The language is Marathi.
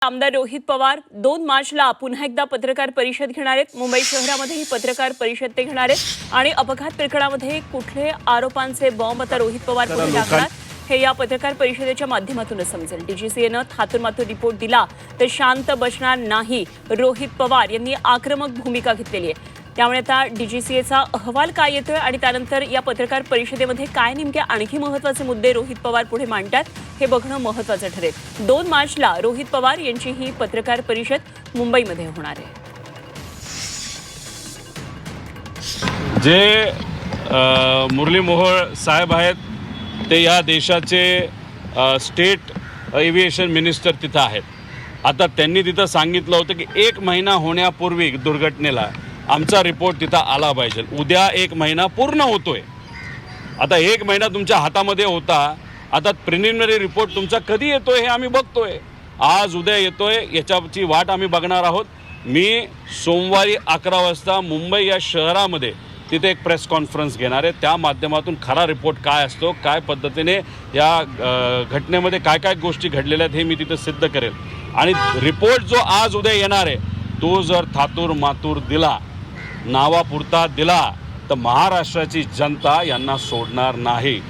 आमदार रोहित पवार 2 मार्चला पुन्हा एकदा पत्रकार परिषद घेणार आहेत। मुंबई शहरामध्ये ही पत्रकार परिषद ते घेणार आहेत आणि अपघात प्रकरणामध्ये कुठले आरोपांचे बॉम्ब आता रोहित पवार पुढे टाकणार हे या पत्रकार परिषदेच्या माध्यमातूनच समजेल। डीजीसीएनं थातुरमातुर रिपोर्ट दिला तर शांत बसणार नाही, रोहित पवार यांनी आक्रमक भूमिका घेतलेली आहे। त्यामुळे आता डीजीसीएचा अहवाल काय येतोय आणि त्यानंतर या पत्रकार परिषदेमध्ये काय नेमके आणखी महत्त्वाचे मुद्दे रोहित पवार पुढे मांडतात हे बघणं महत्त्वाचं ठरेल। 2 मार्चला रोहित पवार यांची ही पत्रकार परिषद मुंबईमध्ये होणार आहे। जे मुरली मोहोळ साहेब आहेत ते या देशाचे स्टेट एव्हिएशन मिनिस्टर तिथं आहेत। आता त्यांनी तिथं सांगितलं होतं की 1 महिना होण्यापूर्वी दुर्घटनेला आमचा रिपोर्ट तिथं आला पाहिजे। उद्या 1 महिना पूर्ण होतोय। आता 1 महिना तुमच्या हातामध्ये होता, आता प्रिलिमिनरी रिपोर्ट तुमचा कधी येतोय हे आम्ही बघतोय। आज उद्या येतोय याच्याची वाट आम्ही बघणार आहोत। मी सोमवारी 11 वाजता मुंबई या शहरामध्ये तिथे एक प्रेस कॉन्फरन्स घेणार आहे। त्या माध्यमातून खरा रिपोर्ट काय असतो, काय पद्धतीने या घटनेमध्ये काय काय गोष्टी घडलेल्या आहेत हे मी तिथे सिद्ध करेल। आणि रिपोर्ट जो आज उद्या येणार आहे तो जर थातूर मातूर दिला, नावापुरता दिला तर महाराष्ट्राची जनता यांना सोडणार नाही।